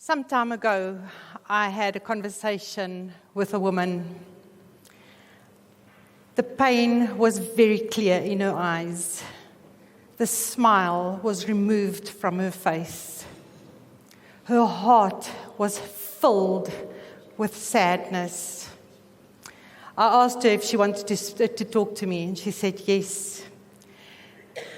Some time ago, I had a conversation with a woman. The pain was very clear in her eyes. The smile was removed from her face. Her heart was filled with sadness. I asked her if she wanted to talk to me, and she said yes.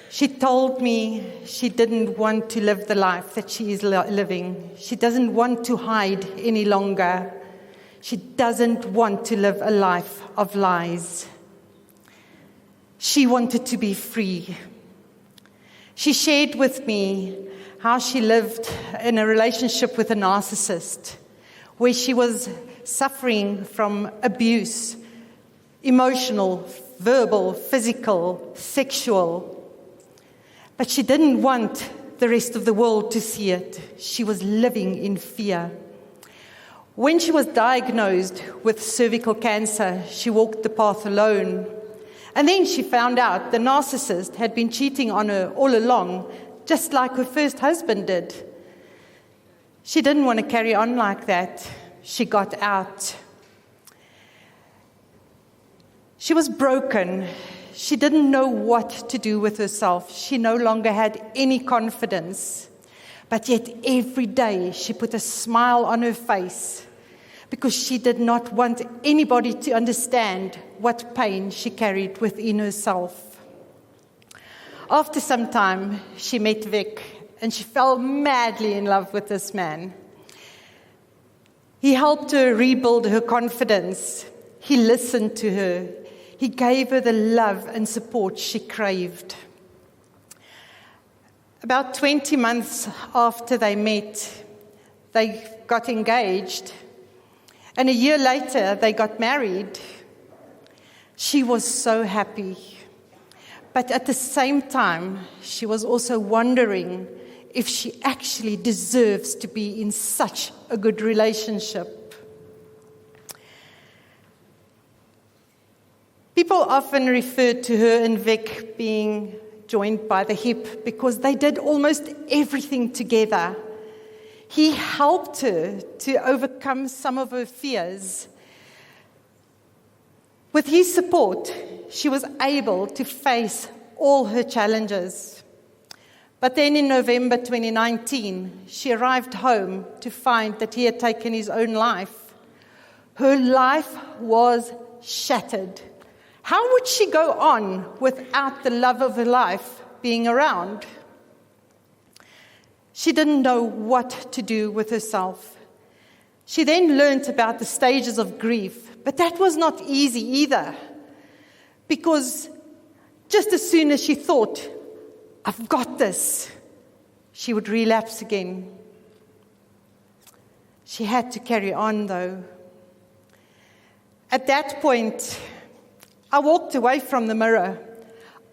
She told me she didn't want to live the life that she is living. She doesn't want to hide any longer. She doesn't want to live a life of lies. She wanted to be free. She shared with me how she lived in a relationship with a narcissist, where she was suffering from abuse, emotional, verbal, physical, sexual. But she didn't want the rest of the world to see it. She was living in fear. When she was diagnosed with cervical cancer, she walked the path alone. And then she found out the narcissist had been cheating on her all along, just like her first husband did. She didn't want to carry on like that. She got out. She was broken. She didn't know what to do with herself. She no longer had any confidence. But yet every day she put a smile on her face because she did not want anybody to understand what pain she carried within herself. After some time, she met Vic, and she fell madly in love with this man. He helped her rebuild her confidence. He listened to her. He gave her the love and support she craved. About 20 months after they met, they got engaged. And a year later, they got married. She was so happy. But at the same time, she was also wondering if she actually deserves to be in such a good relationship. People often refer to her and Vic being joined by the hip because they did almost everything together. He helped her to overcome some of her fears. With his support, she was able to face all her challenges. But then in November 2019, she arrived home to find that he had taken his own life. Her life was shattered. How would she go on without the love of her life being around? She didn't know what to do with herself. She then learned about the stages of grief, but that was not easy either, because just as soon as she thought, I've got this, she would relapse again. She had to carry on, though. At that point, I walked away from the mirror.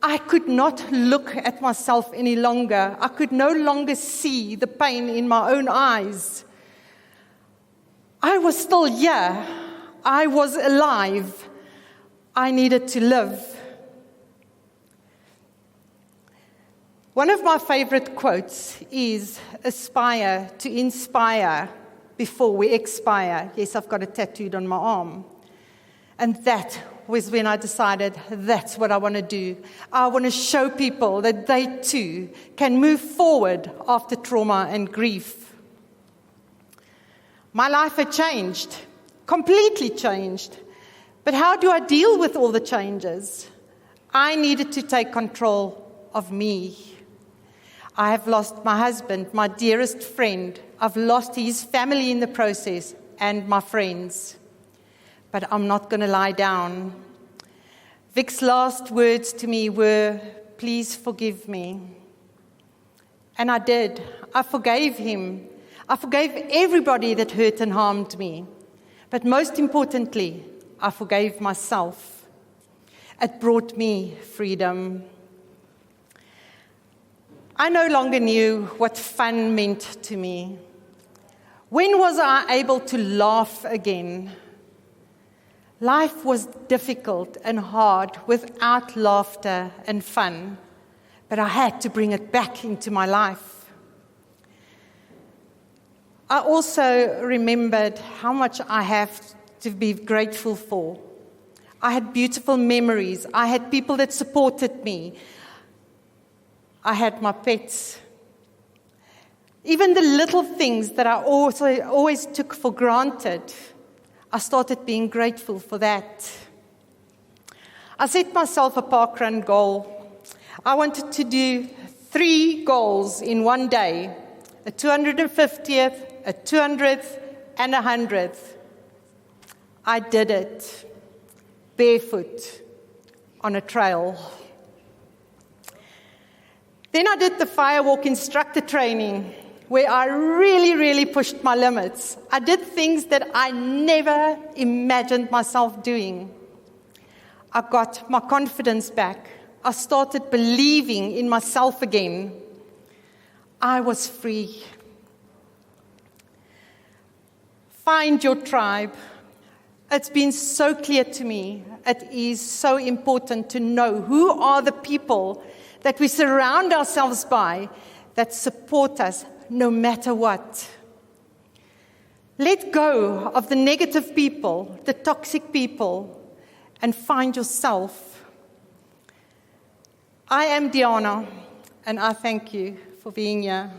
I could not look at myself any longer. I could no longer see the pain in my own eyes. I was still here. I was alive. I needed to live. One of my favorite quotes is, aspire to inspire before we expire. Yes, I've got it tattooed on my arm. And that was when I decided that's what I want to do. I want to show people that they too can move forward after trauma and grief. My life had changed, completely changed. But how do I deal with all the changes? I needed to take control of me. I have lost my husband, my dearest friend. I've lost his family in the process and my friends. But I'm not going to lie down. Vic's last words to me were, please forgive me. And I did. I forgave him. I forgave everybody that hurt and harmed me. But most importantly, I forgave myself. It brought me freedom. I no longer knew what fun meant to me. When was I able to laugh again? Life was difficult and hard without laughter and fun, but I had to bring it back into my life. I also remembered how much I have to be grateful for. I had beautiful memories. I had people that supported me. I had my pets. Even the little things that I also always took for granted, I started being grateful for that. I set myself a parkrun goal. I wanted to do 3 goals in one day, a 250th, a 200th, and a 100th. I did it barefoot on a trail. Then I did the firewalk instructor training, where I really pushed my limits. I did things that I never imagined myself doing. I got my confidence back. I started believing in myself again. I was free. Find your tribe. It's been so clear to me. It is so important to know who are the people that we surround ourselves by that support us no matter what. Let go of the negative people, the toxic people, and find yourself. I am Diana, and I thank you for being here.